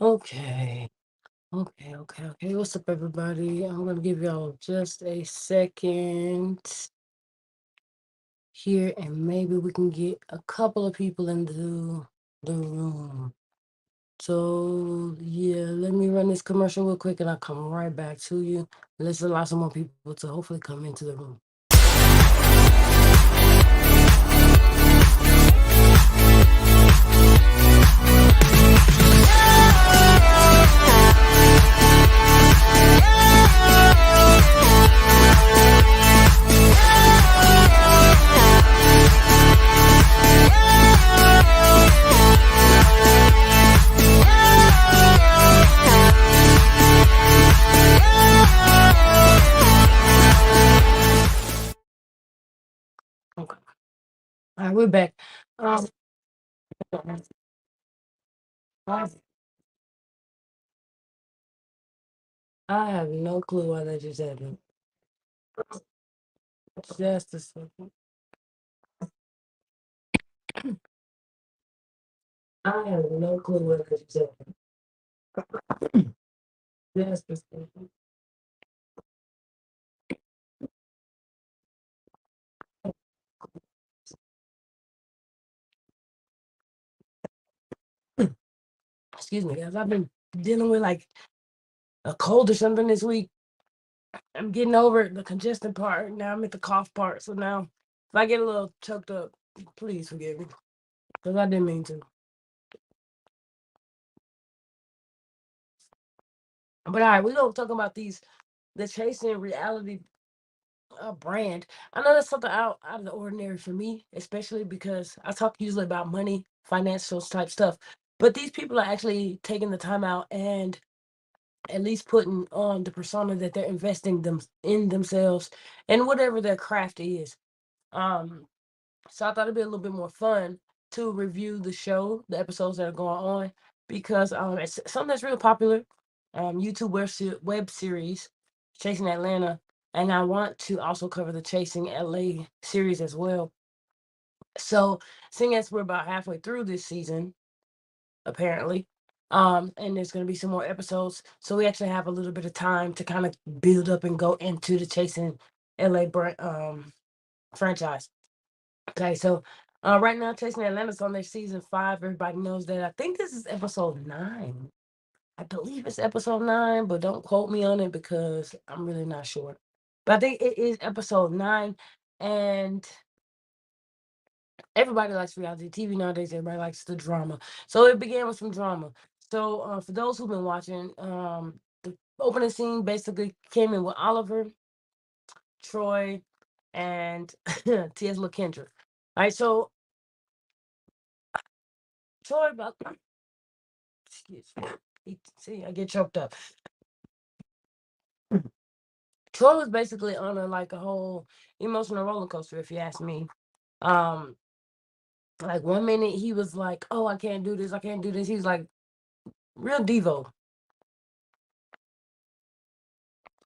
Okay. Okay. What's up, everybody? I'm gonna give y'all just a second here, and maybe we can get a couple of people into the room. So yeah, let me run this commercial real quick, and I'll come right back to you. Let's allow some more people to hopefully come into the room. Okay. All right, we're back. Um, I I have no clue why that just happened. Just a second. I have no clue what that just happened. Just a second. Excuse me, guys. I've been dealing with like a cold or something this week. I'm getting over the congestion part. Now I'm at the cough part. So now if I get a little choked up, please forgive me. Because I didn't mean to. But all right, we're gonna talk about the Chasing Reality brand. I know that's something out of the ordinary for me, especially because I talk usually about money, financial type stuff. But these people are actually taking the time out and at least putting on the persona that they're investing them in themselves and whatever their craft is. Um, so I thought it'd be a little bit more fun to review the show, the episodes that are going on, because it's something that's real popular. YouTube web series, Chasing Atlanta, and I want to also cover the Chasing LA series as well. So, seeing as we're about halfway through this season, apparently. And there's going to be some more episodes. So we actually have a little bit of time to kind of build up and go into the Chasing LA franchise. Okay, so right now Chasing Atlanta's on their season 5. Everybody knows that. I think this is episode 9. I believe it's episode 9, but don't quote me on it because I'm really not sure. But I think it is episode 9, and everybody likes reality TV nowadays. Everybody likes the drama. So it began with some drama. So for those who've been watching, the opening scene basically came in with Oliver, Troy, and T.S. LaKendra. All right, so Troy about excuse me. See, I get choked up. Troy was basically on a whole emotional roller coaster, if you ask me. Um, like one minute he was like, "Oh, I can't do this, I can't do this." He's like real Devo.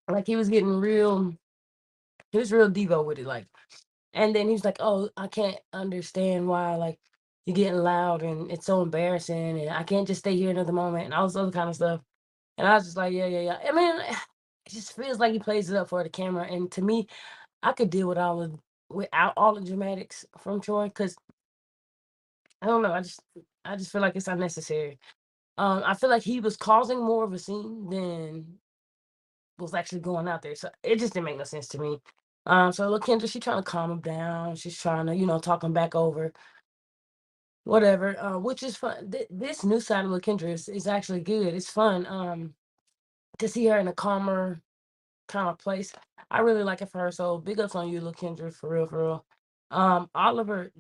Like he was real Devo with it, like. And then he's like, "Oh, I can't understand why like you're getting loud and it's so embarrassing and I can't just stay here another moment and all this other kind of stuff." And I was just like, yeah. I mean, it just feels like he plays it up for the camera. And to me, I could deal with without all the dramatics from Troy because I don't know. I just feel like it's unnecessary. I feel like he was causing more of a scene than was actually going out there. So it just didn't make no sense to me. So look, Kendra, she's trying to calm him down. She's trying to, talk him back over, whatever. Which is fun. This new side of LaKendra is actually good. It's fun. To see her in a calmer kind of place. I really like it for her. So big ups on you, LaKendra, for real, for real. Oliver,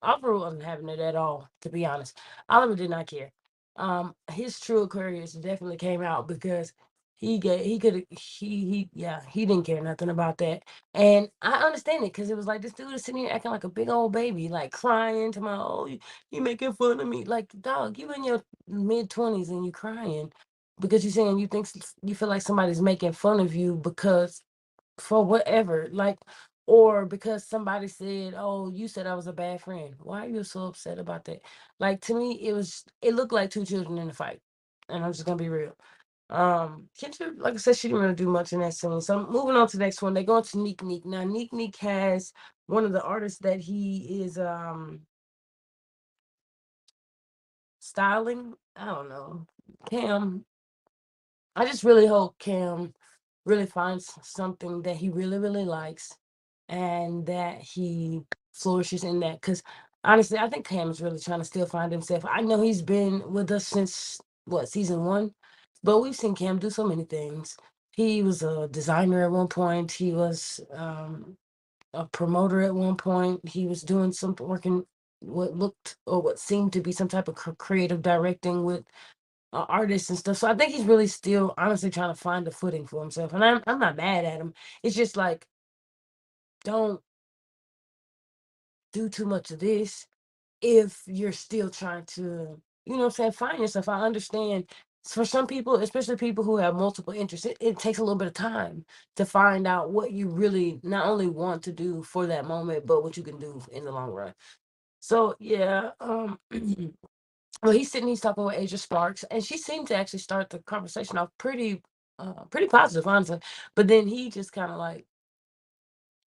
Oliver wasn't having it at all, to be honest. Oliver did not care. His true Aquarius definitely came out because he didn't care nothing about that. And I understand it because it was like this dude is sitting here acting like a big old baby, like crying to my you making fun of me. Like, dog, you in your mid-20s and you crying because you're saying you feel like somebody's making fun of you because for whatever. Like, or because somebody said, "Oh, you said I was a bad friend. Why are you so upset about that?" Like to me, it looked like two children in a fight, and I'm just gonna be real. Kendra, like I said, she didn't really do much in that scene. So moving on to the next one, they go to Neek Neek. Now Neek Neek has one of the artists that he is styling. I don't know. Cam, I just really hope Cam really finds something that he really, really likes and that he flourishes in that. Because honestly, I think Cam is really trying to still find himself. I know he's been with us since what, season one, but we've seen Cam do so many things. He was a designer at one point, he was a promoter at one point, he was doing something working what looked or what seemed to be some type of creative directing with artists and stuff. So I think he's really still honestly trying to find a footing for himself. And I'm not mad at him. It's just like, don't do too much of this if you're still trying to, you know what I'm saying, find yourself. I understand for some people, especially people who have multiple interests, it takes a little bit of time to find out what you really not only want to do for that moment, but what you can do in the long run. So yeah, well, he's talking with Asia Sparks, and she seemed to actually start the conversation off pretty positive, honestly. But then he just kind of like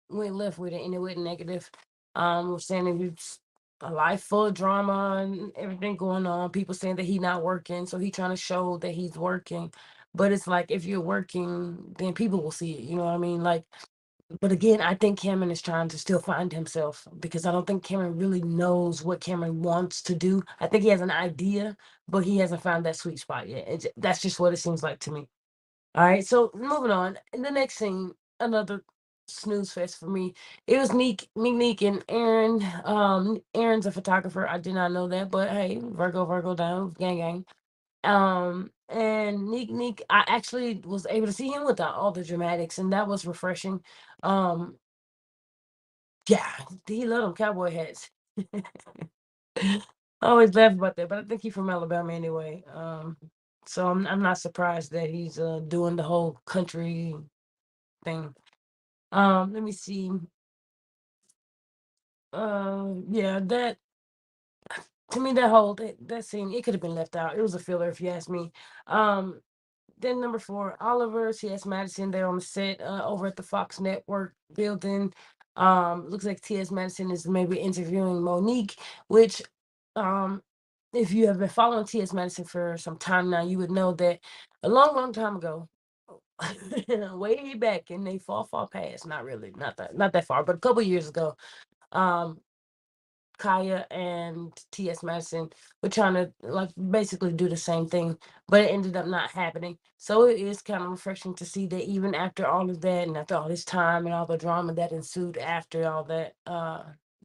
went left with it, and it went negative. Was saying that it's a life full of drama and everything going on. People saying that he not working, so he trying to show that he's working. But it's like if you're working, then people will see it. You know what I mean? Like, but again, I think Cameron is trying to still find himself because I don't think Cameron really knows what Cameron wants to do. I think he has an idea, but he hasn't found that sweet spot yet. That's just what it seems like to me. All right, so moving on. In the next scene, another snooze fest for me. It was Neek, and Aaron. Aaron's a photographer. I did not know that, but hey, Virgo down, gang, gang. And Neek, I actually was able to see him without all the dramatics, and that was refreshing. Um, yeah, he love them cowboy hats. I always laugh about that, but I think he's from Alabama anyway. So I'm not surprised that he's doing the whole country thing. Let me see. Yeah, that to me that scene it could have been left out. It was a filler if you ask me. Um, Then number four, Oliver, T.S. Madison, they're on the set over at the Fox Network building. Looks like T.S. Madison is maybe interviewing Monique, which if you have been following T.S. Madison for some time now, you would know that a long, long time ago, way back in they far past, not really, not that far, but a couple years ago, um, Kaya and T.S. Madison were trying to like basically do the same thing, but it ended up not happening. So it is kind of refreshing to see that even after all of that and after all this time and all the drama that ensued after all that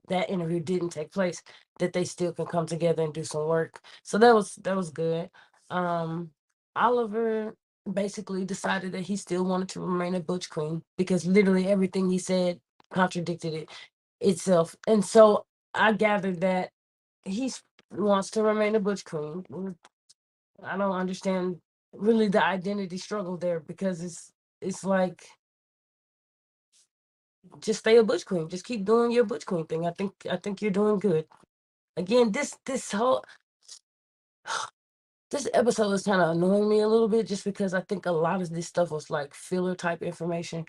that interview didn't take place, that they still can come together and do some work. So that was good. Um Oliver basically decided that he still wanted to remain a butch queen because literally everything he said contradicted itself. And so I gathered that he wants to remain a butch queen. I don't understand really the identity struggle there because it's like just stay a butch queen. Just keep doing your butch queen thing. I think you're doing good. Again, this episode is kind of annoying me a little bit just because I think a lot of this stuff was like filler type information,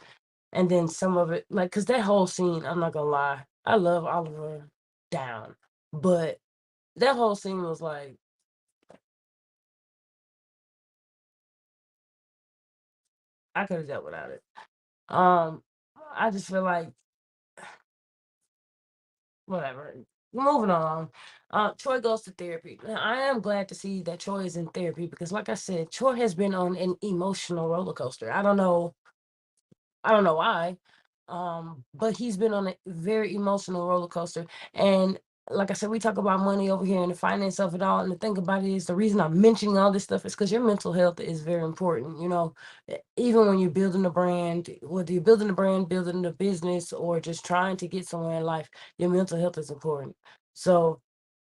and then some of it like because that whole scene, I'm not gonna lie, I love Oliver down, but that whole scene was like I could have dealt without it. Um, I just feel like whatever. Moving on. Troy goes to therapy. Now, I am glad to see that Troy is in therapy because, like I said, Troy has been on an emotional roller coaster. I don't know why. But he's been on a very emotional roller coaster. And like I said, we talk about money over here and the finance of it all. And the thing about it is the reason I'm mentioning all this stuff is because your mental health is very important. Even when you're building a brand, whether you're building a brand, building a business, or just trying to get somewhere in life, your mental health is important. So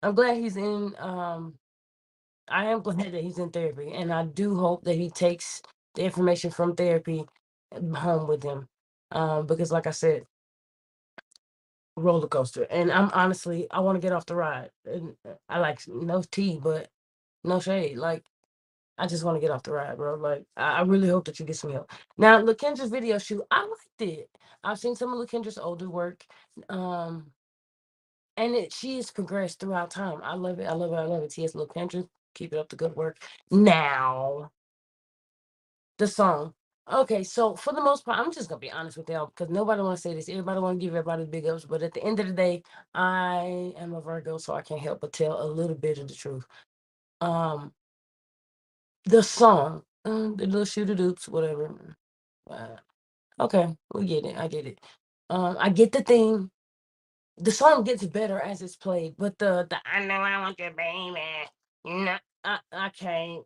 I'm glad he's in I am glad that he's in therapy, and I do hope that he takes the information from therapy home with him. Because, like I said, roller coaster. And I'm honestly, I want to get off the ride. And I like no tea, but no shade. Like, I just want to get off the ride, bro. Like, I really hope that you get some help. Now, LaKendra's video shoot, I liked it. I've seen some of LaKendra's older work. Um, and she has progressed throughout time. I love it. I love it. I love it. T.S. LaKendra, keep it up the good work. Now, the song. Okay, so for the most part, I'm just gonna be honest with y'all because nobody want to say this. Everybody want to give everybody big ups, but at the end of the day, I am a Virgo, so I can't help but tell a little bit of the truth. Um, the song, the little shooter doops, whatever. Uh, okay, we get it. I get it. I get the thing. The song gets better as it's played, but the I know I want your baby. No, I can't.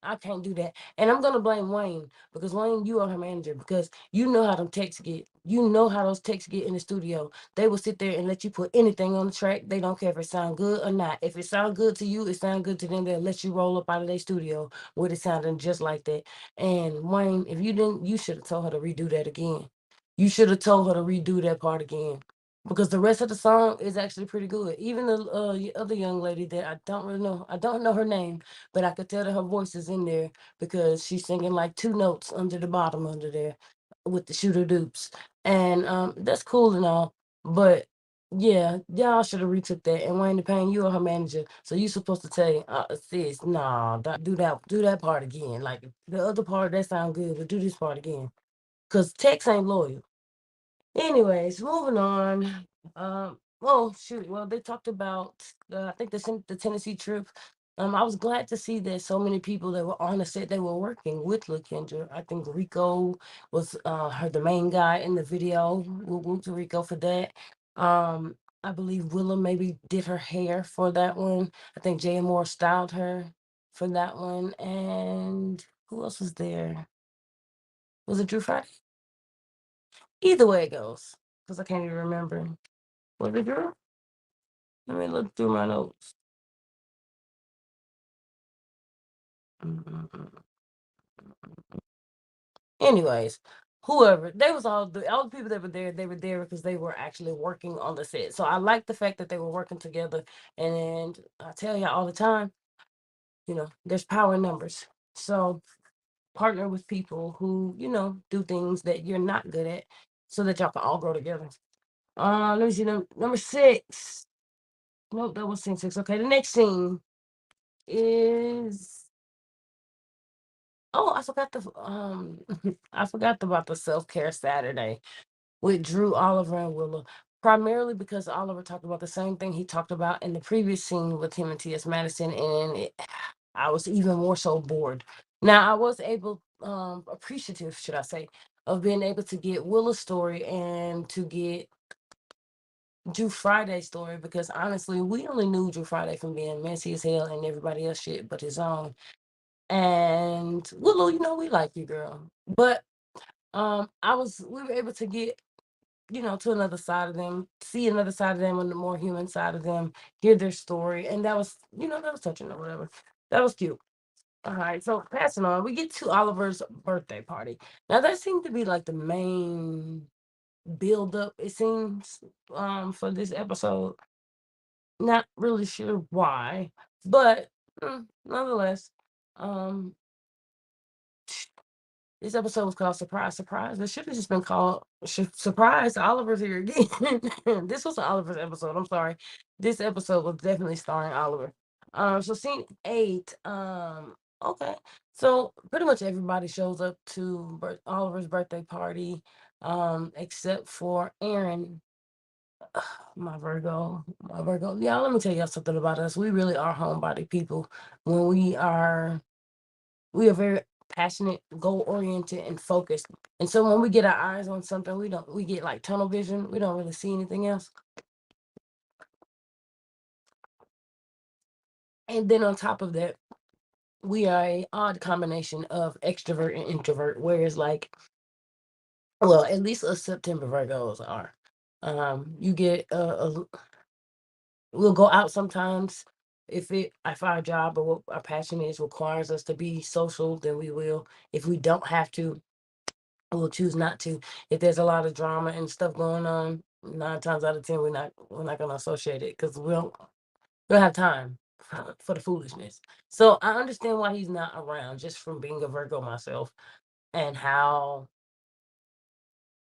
I can't do that. And I'm gonna blame Wayne because Wayne, you are her manager because you know how them texts get. You know how those texts get in the studio. They will sit there and let you put anything on the track. They don't care if it sound good or not. If it sound good to you, it sound good to them. They'll let you roll up out of their studio with it sounding just like that. And Wayne, if you didn't, you should have told her to redo that again. You should have told her to redo that part again. Because the rest of the song is actually pretty good. Even the other young lady that I don't really know, I don't know her name, but I could tell that her voice is in there because she's singing like two notes under the bottom under there with the shooter dupes. And that's cool and all. But yeah, y'all should have retook that. And Wayne the Pain, you are her manager. So you supposed to tell sis, nah, do that part again. Like the other part that sound good, but do this part again. Cause Tex ain't loyal. Anyways, moving on. Well, shoot. Well, they talked about I think the Tennessee trip. I was glad to see that so many people that were on the set they were working with LaKendra. I think Rico was the main guy in the video. We'll whoop to Rico for that. I believe Willa maybe did her hair for that one. I think Jay Moore styled her for that one. And who else was there? Was it Drew Friday? Either way it goes, because I can't even remember. Was it Drew? Let me look through my notes. Mm-mm-mm. Anyways, whoever they was all the people that were there, they were there because they were actually working on the set. So I like the fact that they were working together. And I tell you all the time, there's power in numbers. So partner with people who do things that you're not good at, so that y'all can all grow together. Let me see number 6. Nope, that was scene 6. Okay, the next scene is I forgot I forgot about the self-care Saturday with Drew, Oliver, and Willow. Primarily because Oliver talked about the same thing he talked about in the previous scene with him and T.S. Madison, and I was even more so bored. Now I was appreciative, should I say, of being able to get Willow's story and to get Drew Friday's story because honestly, we only knew Drew Friday from being messy as hell and everybody else shit but his own. And Willow, we like you, girl. But we were able to get, to another side of them, see another side of them and the more human side of them, hear their story. And that was, that was touching or whatever. That was cute. All right, so passing on, we get to Oliver's birthday party. Now that seemed to be like the main build up, it seems, for this episode. Not really sure why, but nonetheless, um this episode was called Surprise, Surprise. It should have just been called Surprise, Oliver's here again. This was Oliver's episode. I'm sorry. This episode was definitely starring Oliver. So scene 8, okay. So pretty much everybody shows up to Oliver's birthday party, except for Aaron, my Virgo. My Virgo. Yeah, let me tell y'all something about us. We really are homebody people. When we are very passionate, goal oriented, and focused. And so when we get our eyes on something, we get like tunnel vision. We don't really see anything else. And then on top of that, we are a odd combination of extrovert and introvert, whereas like, well, at least us September Virgos are. You get we'll go out sometimes if our job or what our passion is requires us to be social, then we will. If we don't have to, we'll choose not to. If there's a lot of drama and stuff going on, 9 times out of 10, we're not gonna associate it because we don't have time for the foolishness. So I understand why he's not around just from being a Virgo myself and how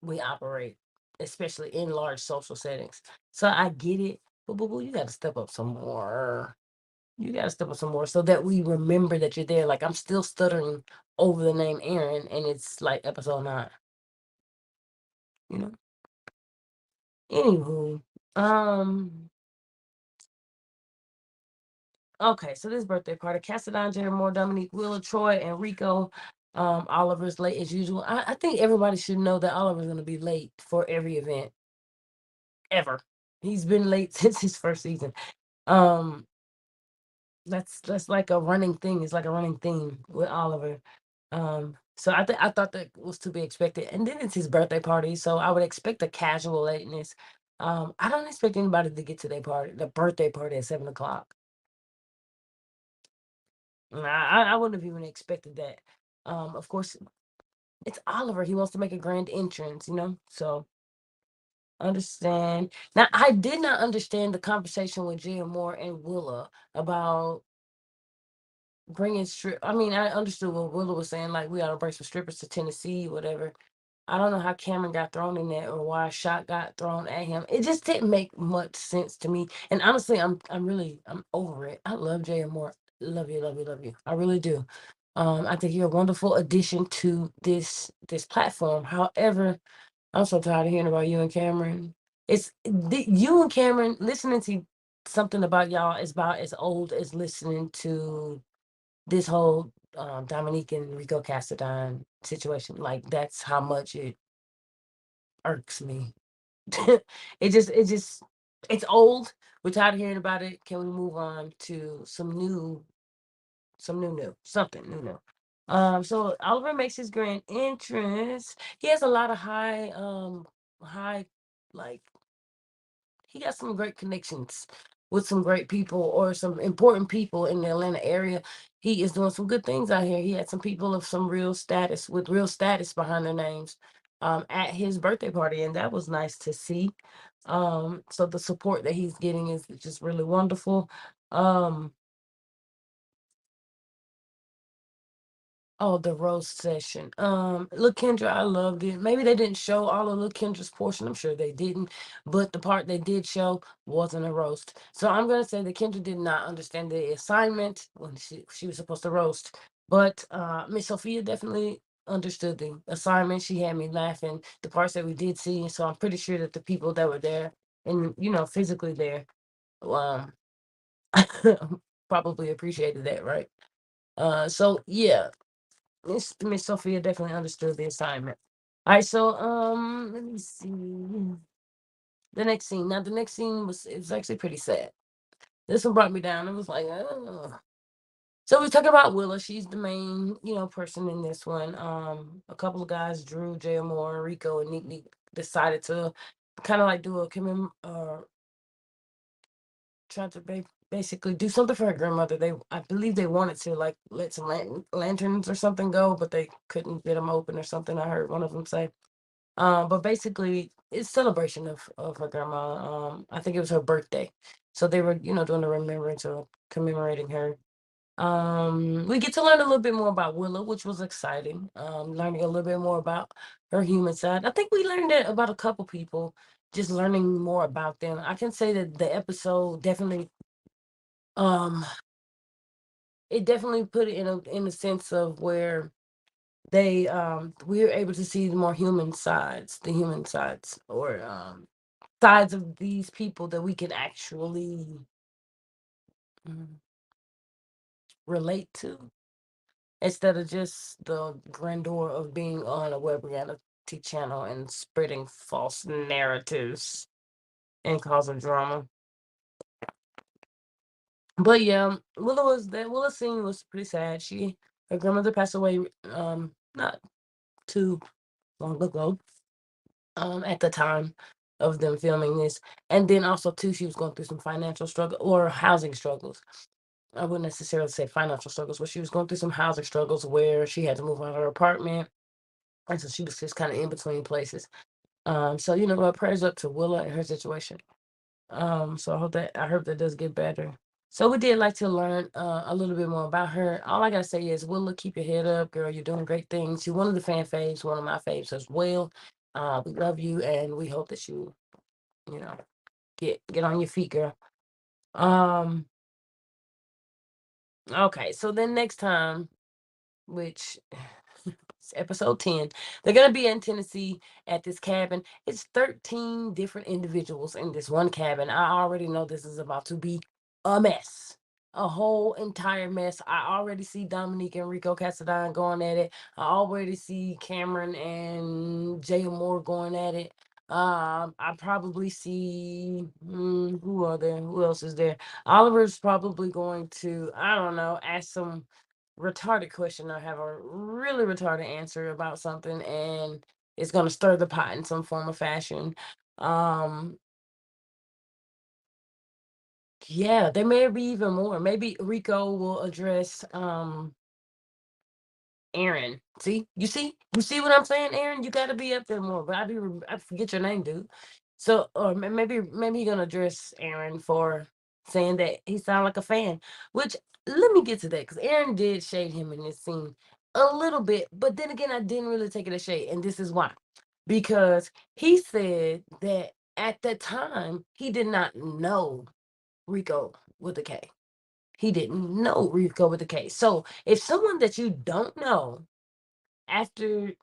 we operate, especially in large social settings. So I get it, but boo boo, you gotta step up some more. You gotta step up some more so that we remember that you're there. Like I'm still stuttering over the name Aaron, and it's like episode 9. You know. Anywho, um, okay. So this birthday party, Cassadine, Jeremore, Dominique, Willa, Troy, and Rico. Oliver's late as usual. I think everybody should know that Oliver's gonna be late for every event ever. He's been late since his first season. Um, that's like a running thing. It's like a running theme with Oliver. So I thought that was to be expected. And then it's his birthday party, so I would expect a casual lateness. I don't expect anybody to get to their party, the birthday party at 7 o'clock. I wouldn't have even expected that. Of course, it's Oliver. He wants to make a grand entrance, you know. So understand. Now, I did not understand the conversation with Jim Moore and Willa about bringing strip. I mean, I understood what Willa was saying, like we ought to bring some strippers to Tennessee, whatever. I don't know how Cameron got thrown in there or why a shot got thrown at him. It just didn't make much sense to me. And honestly, I'm over it. I love Jay Moore. Love you, love you, love you. I really do. I think you're a wonderful addition to this platform. However, I'm so tired of hearing about you and Cameron. You and Cameron listening to something about y'all is about as old as listening to this whole Dominique and Rico Cassadine situation. Like that's how much it irks me. It just it's old. We're tired of hearing about it. Can we move on to something new? So Oliver makes his grand entrance. He has a lot of high like he got some great connections with some great people or some important people in the Atlanta area. He is doing some good things out here. He had some people of some real status with real status behind their names at his birthday party, and that was nice to see. So the support that he's getting is just really wonderful. Um, Oh, the roast session. Look, Kendra, I loved it. Maybe they didn't show all of Look Kendra's portion. I'm sure they didn't, but the part they did show wasn't a roast. So I'm gonna say that Kendra did not understand the assignment when she was supposed to roast. But Miss Sophia definitely understood the assignment. She had me laughing the parts that we did see. So I'm pretty sure that the people that were there and physically there, um, probably appreciated that, right? So yeah, Miss Sophia definitely understood the assignment. All right, so let me see the next scene. Now the next scene was actually pretty sad. This one brought me down. It was like, oh. So we talk about Willa. She's the main, person in this one. A couple of guys, Drew, J. Moore, Rico, and Neek decided to kind of like do a tried to basically do something for her grandmother. I believe they wanted to like let some lanterns or something go, but they couldn't get them open or something. I heard one of them say. But basically, it's celebration of her grandma. I think it was her birthday, so they were doing a remembrance or commemorating her. We get to learn a little bit more about Willow, which was exciting. Learning a little bit more about her human side. I think we learned that about a couple people. Just learning more about them. I can say that the episode definitely um it definitely put it in a sense of where they we were able to see the more the human sides or sides of these people that we can actually mm, relate to instead of just the grandeur of being on a web reality channel and spreading false narratives and causing drama. But yeah, Willa scene was pretty sad. Her grandmother passed away not too long ago, at the time of them filming this. And then also too, she was going through some financial struggle or housing struggles. I wouldn't necessarily say financial struggles, but she was going through some housing struggles where she had to move out of her apartment. And so she was just kind of in between places. So you know what? Prayers up to Willa and her situation. So I hope that does get better. So we did like to learn a little bit more about her. All I gotta say is, Willa, keep your head up, girl. You're doing great things. You're one of the fan faves, one of my faves as well. We love you, and we hope that you know, get on your feet, girl. Um, okay. So then next time, which it's episode 10. They're gonna be in Tennessee at this cabin. It's 13 different individuals in this one cabin. I already know this is about to be a mess. A whole entire mess. I already see Dominique and Rico Casadon going at it. I already see Cameron and Jay Moore going at it. I probably see who are there? Who else is there? Oliver's probably going to, I don't know, ask some retarded question or have a really retarded answer about something, and it's going to stir the pot in some form of fashion. um yeah, there may be even more. Maybe Rico will address Aaron. You see what I'm saying, Aaron? You got to be up there more. But I forget your name, dude. So, or maybe he gonna address Aaron for saying that he sound like a fan. Which, let me get to that, because Aaron did shade him in this scene a little bit, but then again, I didn't really take it as shade, and this is why. Because he said that at the time he did not know Rico with a K. He didn't know Rico with a K. So if someone that you don't know after,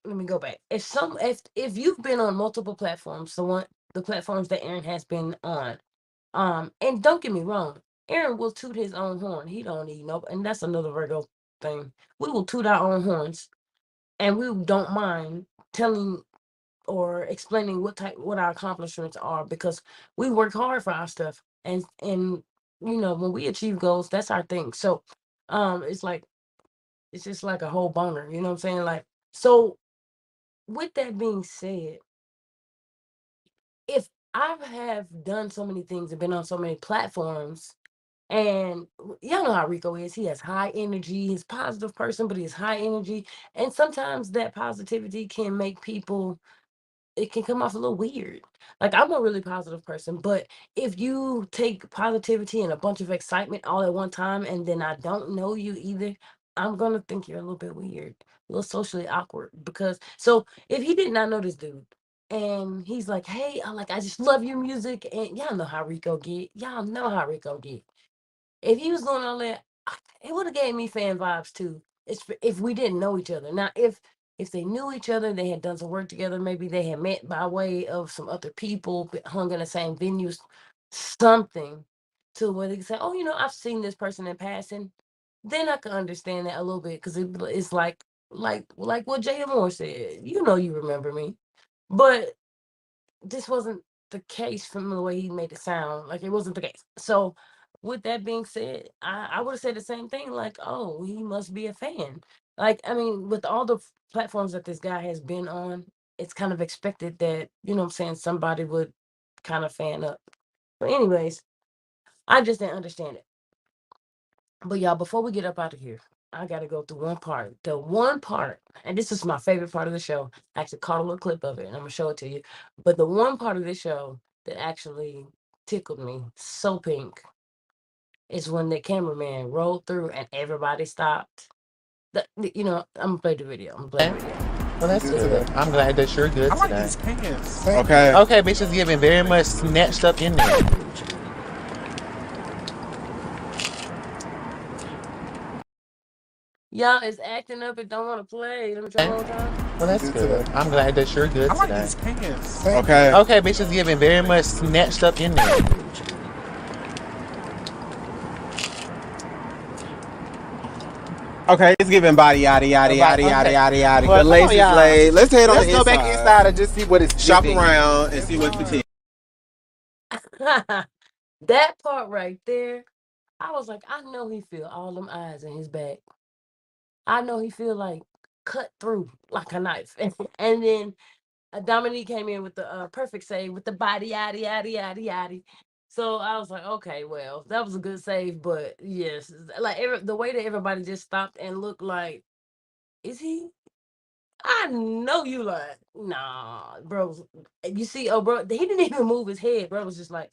let me go back. If you've been on multiple platforms, the platforms that Aaron has been on, and don't get me wrong, Aaron will toot his own horn. He don't need no, and that's another Virgo thing. We will toot our own horns, and we don't mind telling or explaining what our accomplishments are, because we work hard for our stuff, and when we achieve goals, that's our thing. So it's like, it's just like a whole boner, you know what I'm saying? Like, so with that being said, if I have done so many things and been on so many platforms, and y'all know how Rico is. He has high energy. He's a positive person, but he's high energy. And sometimes that positivity can make people, it can come off a little weird. Like, I'm a really positive person, but if you take positivity and a bunch of excitement all at one time, and then I don't know you either, I'm gonna think you're a little bit weird, a little socially awkward. Because so if he did not know this dude, and he's like, "Hey, I just love your music," and y'all know how Rico get. Y'all know how Rico get. If he was doing all that, it would have gave me fan vibes too. It's if we didn't know each other. Now, if they knew each other, they had done some work together, maybe they had met by way of some other people, hung in the same venues, something to where they could say, "Oh, I've seen this person in passing." Then I can understand that a little bit, because it's like what Jay Moore said. You remember me, but this wasn't the case from the way he made it sound. Like, it wasn't the case. So with that being said, I would have said the same thing, like, oh, he must be a fan. Like, I mean, with all the platforms that this guy has been on, it's kind of expected that, what I'm saying, somebody would kind of fan up. But anyways, I just didn't understand it. But y'all, before we get up out of here, I gotta go through one part. The one part, and this is my favorite part of the show. I actually caught a little clip of it, and I'm gonna show it to you. But the one part of the show that actually tickled me so pink is when the cameraman rolled through and everybody stopped. I'm gonna play the video. I'm gonna play the video. Well, that's good. I'm glad that you're good I like today. these pants. Okay. Okay, bitches giving very much snatched up in there. Y'all is acting up and don't want to play. Let me try one more time. Well, that's good. I'm glad that you're good I like today. these pants. Okay. Okay, bitches giving very much snatched up in there. Okay, it's giving body yada yada yada yada yada yada. Well, The lace is laid. Let's head on the Let's go back inside and just see what it's Shop giving. around and see what's the That part right there, I was like, I know he feel all them eyes in his back. I know he feel like cut through like a knife. And then Dominique came in with the perfect save with the body yada yada yada yada. So I was like, okay, well, that was a good save, but yes, like the way that everybody just stopped and looked like, is he? I know you lying. Nah, bro. You see, oh, bro, he didn't even move his head. Bro was just like,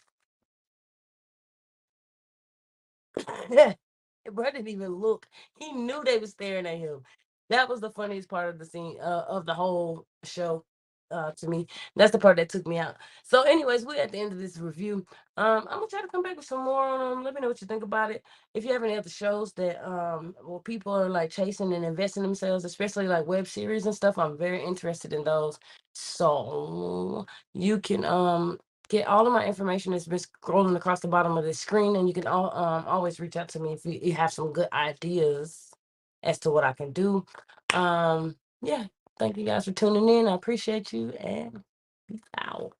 bro didn't even look. He knew they was staring at him. That was the funniest part of the scene of the whole show. To me, that's the part that took me out. So, anyways, we're at the end of this review. I'm gonna try to come back with some more on them. Let me know what you think about it. If you have any other shows that well, people are like chasing and investing themselves, especially like web series and stuff, I'm very interested in those. So you can get all of my information that's been scrolling across the bottom of the screen, and you can always reach out to me if you have some good ideas as to what I can do. Yeah, thank you guys for tuning in. I appreciate you, and peace out.